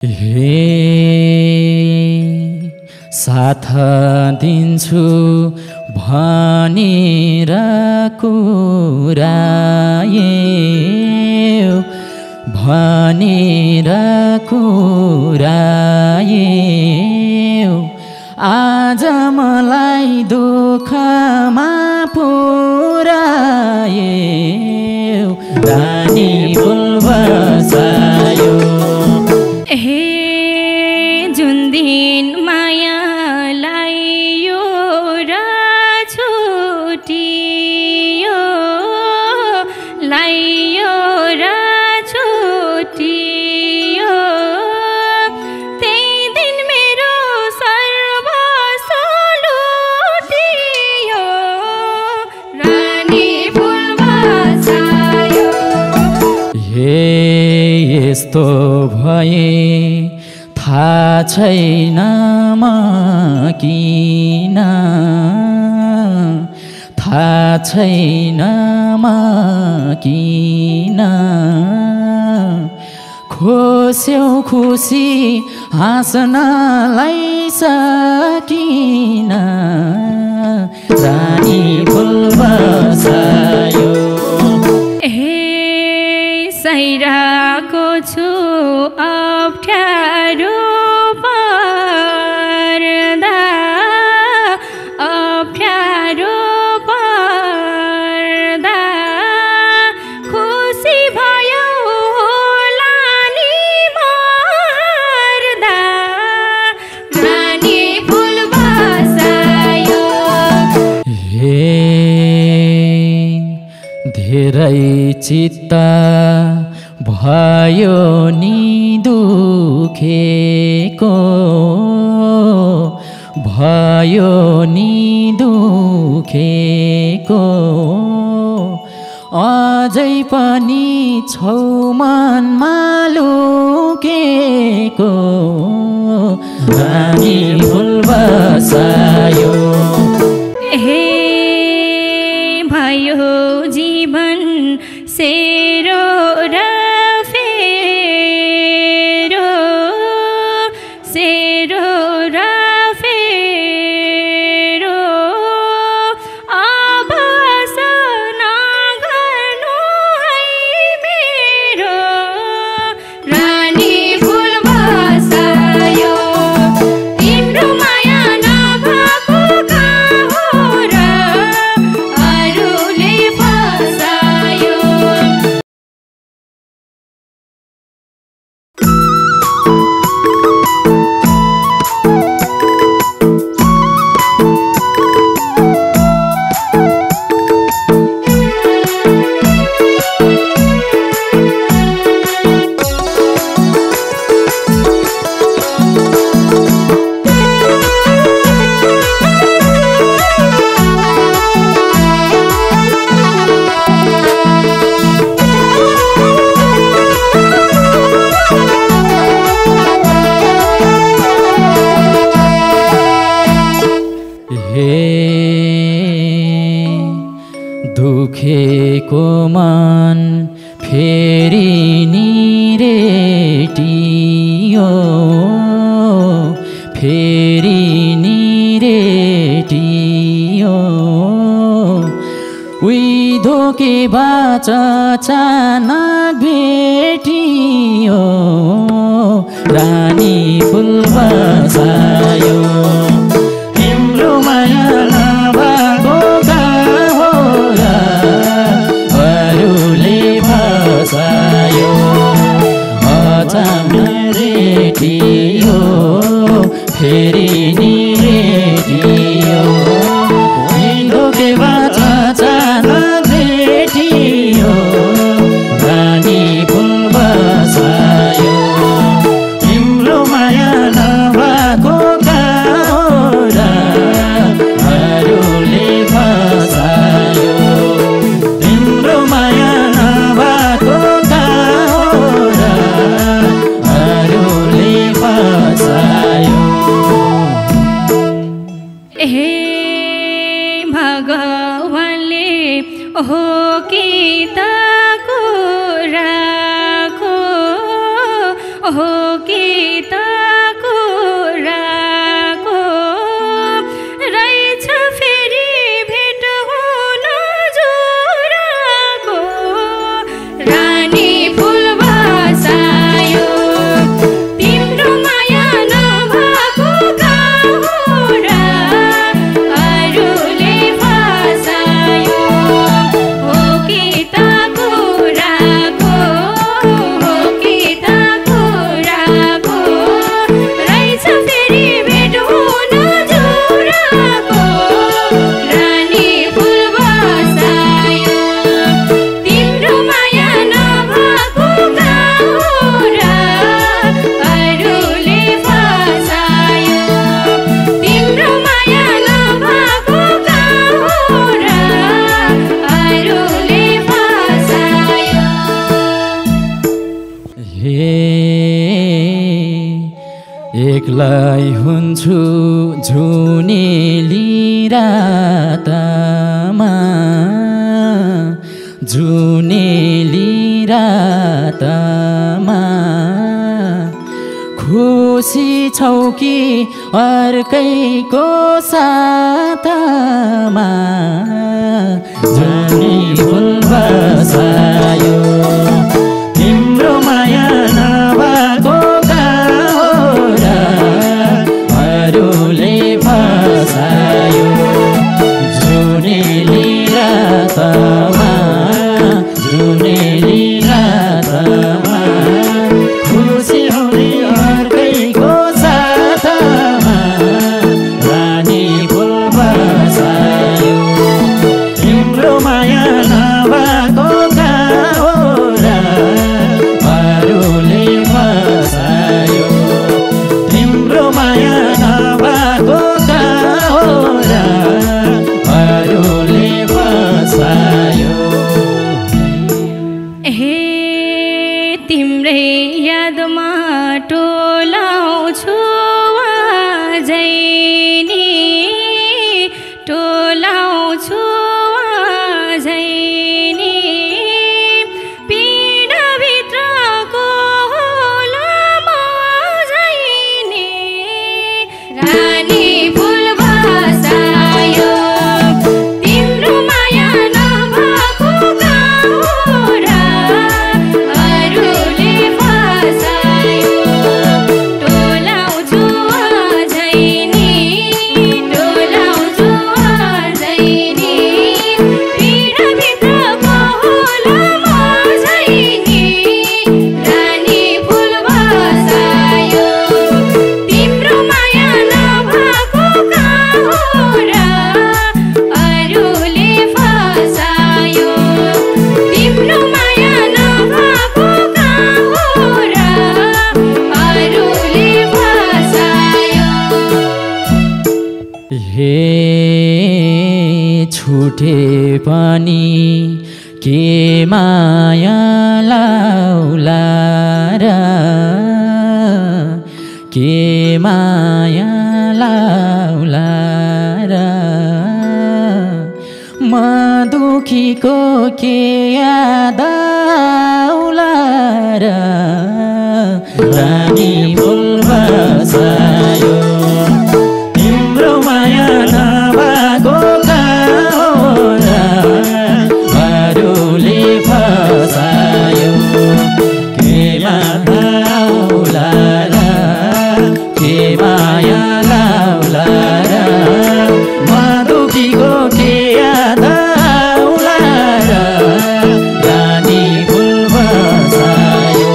हे साथ दिन्छु भनेर कुरायौ भनेर कुरायौ आज मलाई दुःखमा पुर्यायौ रानी फुल बसायो हे जुन दिन मायालाई यो र छुटियो लाइयो र छुटियो त्यही दिन मेरो सर्वस्व लुटियो रानी फुल बसायो हे यस्तो भए थाहा छैन म किन थाहा छैन म किन खोस्यौ खुसी हाँस्नलाई सकिन रानी फुल बसायो सहिरहेको छु अप्ठ्यारो पर्दा अप्ठ्यारो पर्दा खुसी भयो होला नि मर्दा रानी फुल बसायो हे धेरै चित्त भयो नि दुखेको भयो नि दुखेको अझै पनि छौ मनमा लुकेको रानी फुल बसायो हे भयो जीवन सेरो र फेरो सेरो र फेरो अब नगर्नु है मेरो रानी फुल बसायो तिम्रो माया नभएको कहाँ हो र अरूले फसायो दुखेको मन फेरि निरेटियो फेरि निरेटियो उही धोके बाच अचानक भेटियो रानी फुल बसायो तिम्रो माया नभएको कहाँ हो र अरूले फसायो अचानक रेटियो फेरि निरेटियो धोके बाच अचानक भेटियो रानी फुल बसायो तिम्रो माया नभएको कहाँ हो र अरूले फसायो तिम्रो माया नभएको कहाँ हो र अरूले फसायो हे भगवानले हो कि त कुराको हो कि एक्लै हुन्छु जुनेली रातमा जुनेली रातमा खुसी छौ कि अर्कैको साथमा जुनी फुल बसायो तिम्रो माया नभएको गाउँरा अरूले फसायो जुनेली रातमा जुनेली रातमा खुसी हुने अर्कैको साथमा रानी फुल बसायो तिम्रो माया नभएको गाउँरा अरूले फसायो तिम्रो माया नभएको गाउँरा अरूले फसायो हे तिम्रै यादमा टोलाउँछु आजै नि टोलाउँछु आजै नि पीडाभित्रको होलामा आजै नि रानी फुल बसायो तिम्रो माया नभएको गाउँरा अरूले फसायो टोलाउँछु आजै नि टोलाउँछु आजै नि पीडाभित्रको होलामा आजै नि रानी फुल बसायो तिम्रो माया नभएको गाउँरा अरूले फसायो तिम्रो माया नभएको गाउँरा अरूले फसायो हे छुटे पनि के माया लाउला र के माया लाउला र म दुखीको के याद आउला र रानी फुल बसायो तिम्रो माया नभएको गाउँरा अरूले फसायो के माया लाउला र के माया लाउला र म दुखीको के याद आउला र रानी फुल बसायो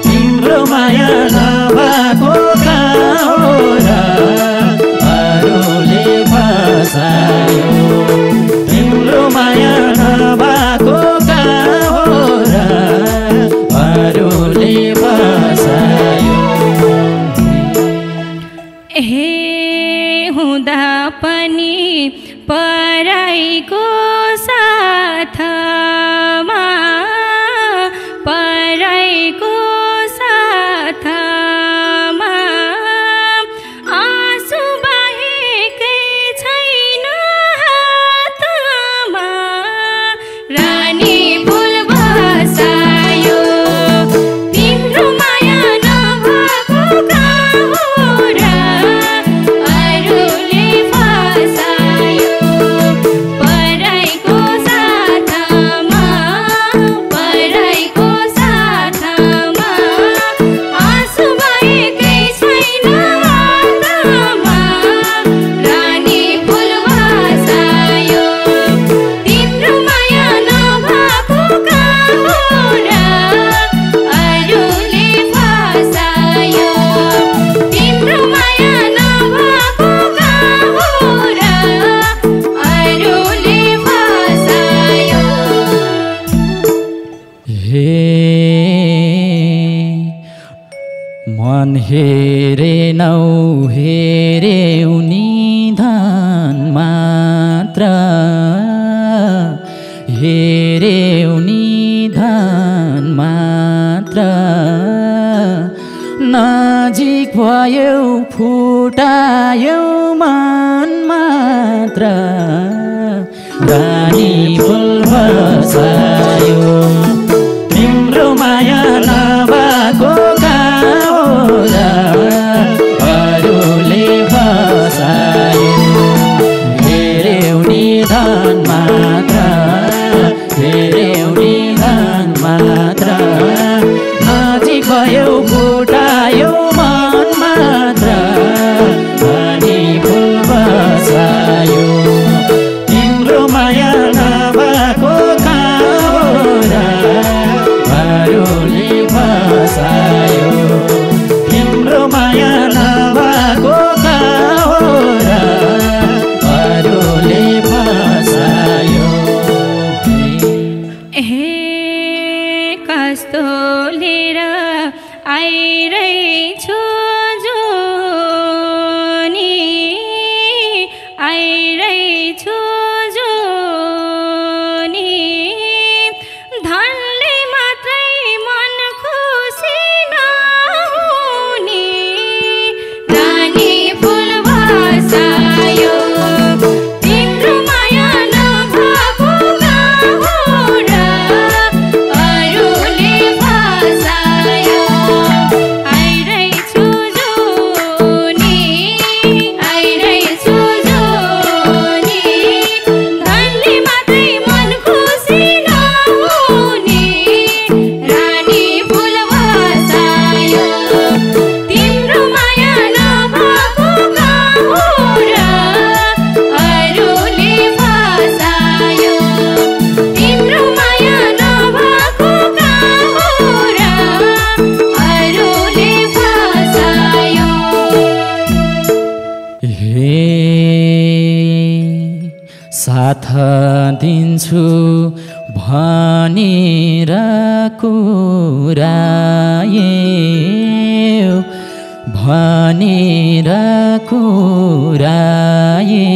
तिम्रो माया नभएको गाउँरा अरूले फसायो तिम्रो माया नभएको गाउँरा अरूले फसायो हे हुँदा पनि पराईको साथमा पराईको साथमा आँसु बाहेकै छैन हातमा रानी फुल बसायो तिम्रो माया नभएको गाउँरा अरूले फसायो पराईको साथमा पराईको साथमा आँसु बाहेकै छैन हातमा रानी फुल बसायो तिम्रो माया नभएको गाउँरा अरूले फसायो तिम्रो माया नभएको गाउँरा अरूले फसायो हे मन हेरेनौ हेर्यौ निधान मात्र हेर्यौ निधान मात्र न नजिक भयो फुटायो मन मात्र रानी फुल बसायो तिम्रो माया नभएको गाउँ र अरूले बसायो हेर्यौ निधन मात्र हेर्यौ निधन मात्र नजिक भयो फुटायो मन मात्र अनि फुल बसायो तिम्रो माया नभएको गाउँ र अरूले बसायो तिम्रो माया नभएको गाउँ र अरूले बसायो हे कस्तो लिएर आइरहेछु जुनी आइरहेछु जुनी धनले मात्रै मन खुसी नहुने रानी फुल बसायो तिम्रो माया नभएको गाउँ र अरूले बसायो आइरहेछु जुनी आइरहेछु जुनी धनले मात्रै मन खुसी नहुने रानी फुल बसायो तिम्रो माया नभएको गाउँ र अरूले बसायो तिम्रो माया नभएको गाउँ र अरूले बसायो हे साथ दिन्छु भनेर कुरायो भनेर कुरायो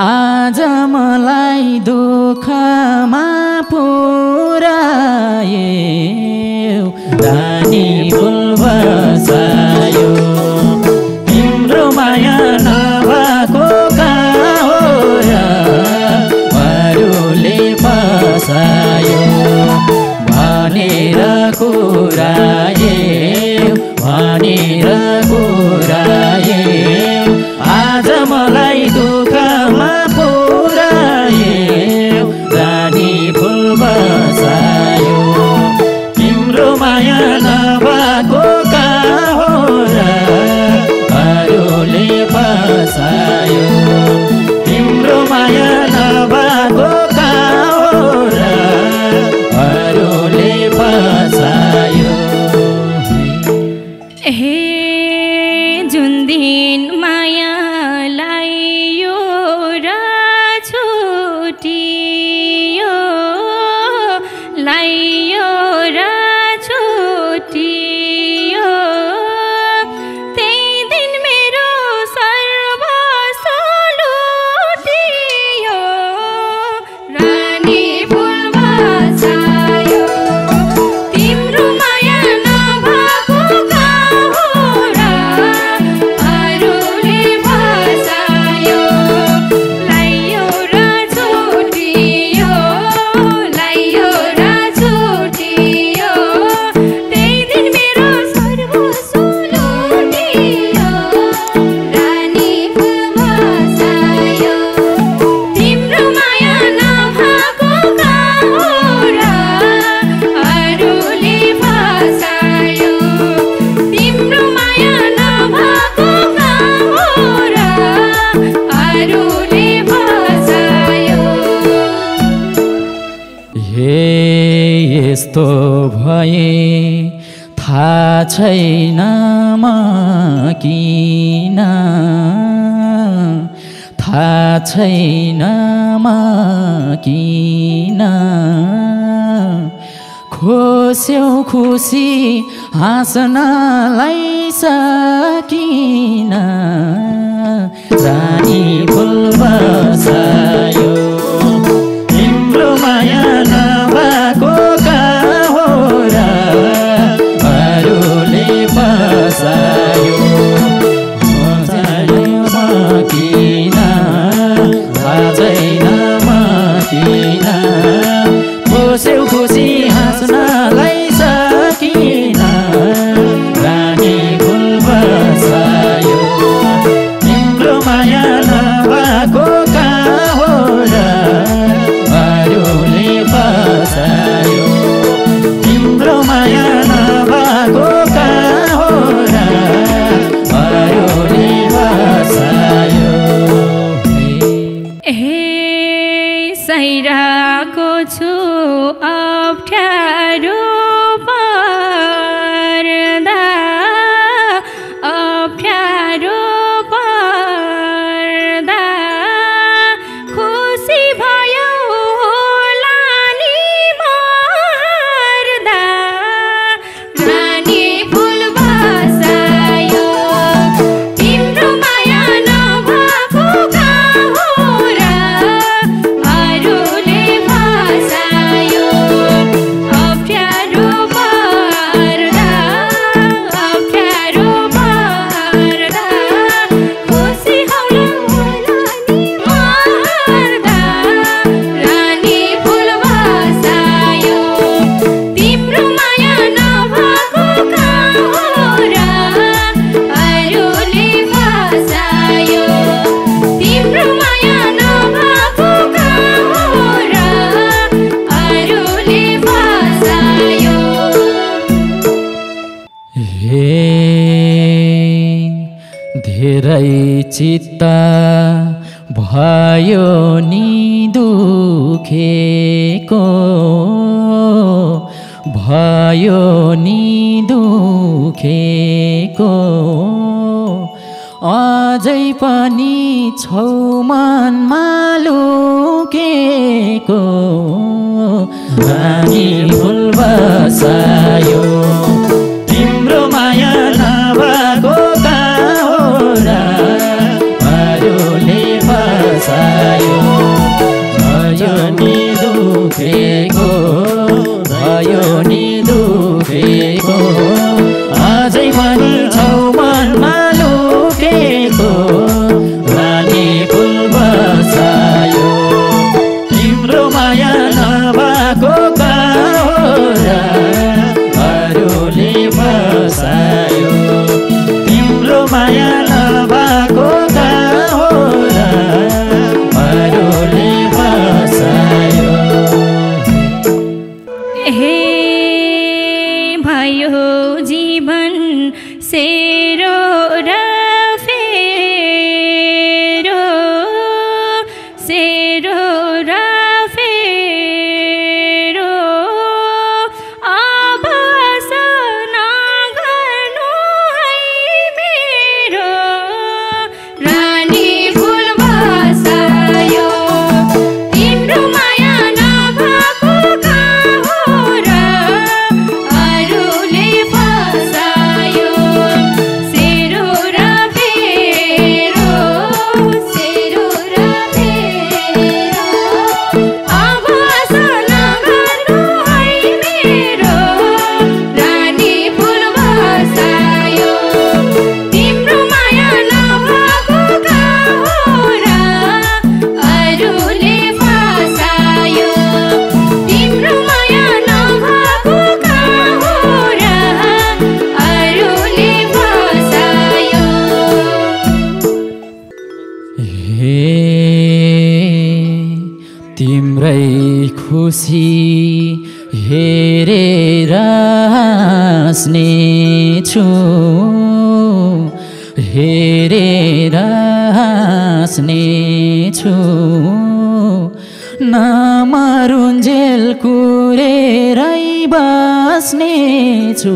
आज मलाई दुःखमा पुर्यायो रानी फुल बसायो तिम्रो माया नभएको गाउँ र अरूले बसायो भनेर कुरायो भनेर कुरायो आज मलाई दुःखमा पुर्यायो रानी फुल बसायो तिम्रो माया नभएको गाउँ र अरूले बसायो तिम्रो माया नभएको गाउँ र अरूले बसायो हे जुन दिन मायालाई यो र छुटियो लाइयो र छुटियो त्यही दिन मेरो सर्वस्व लुटियो रानी फुल बसायो तिम्रो माया नभएको गाउँ र अरूले बसायो लाइयो र छुटियो लाइयो र छुटियो त्यही दिन मेरो सर्वस्व लुटियो रानी फुल बसायो तिम्रो माया नभएको गाउँ र अरूले बसायो तिम्रो माया नभएको गाउँ र अरूले बसायो हे यस्तो भए थाहा छैन म किन थाहा छैन म किन खोस्यौ खुसी हाँस्नलाई सकिन रानी फुल बसायो तिम्रो माया नभएको गाउँ र अरूले हे धेरै चित्त भयो नि दुखेको भयो नि दुखेको अझै पनि छौ मनमा लुकेको रानी फुल बसायो तिम्रो माया नभएको कहाँ हो र अरूले बसायो भयो नि दुखेको भयो नि दुखेको अझै पनि छौ मनमा लुकेको रानी फुल बसायो तिम्रो माया नभएको कहाँ हो र अरूले बसायो तिम्रो माया नभएको कहाँ हो र अरूले बसायो हे भयो जीवन सेरो र फेरो सेरो र फेरो आभास नगर्नु है मेरो रानी फुल बसायो तिम्रो माया नभएको कहाँ हो र अरूले बसायो सेरो र फेरो सेरो र फेरो आभास नगर्नु है मेरो रानी फुल बसायो तिम्रो माया नभएको कहाँ हो र अरूले बसायो तिम्रो माया नभएको कहाँ हो र अरूले बसायो हे तिम्रै खुसी हेरेर हाँस्नेछु हेरेर हाँस्नेछु नमरुन्जेल कुरेरै बस्नेछु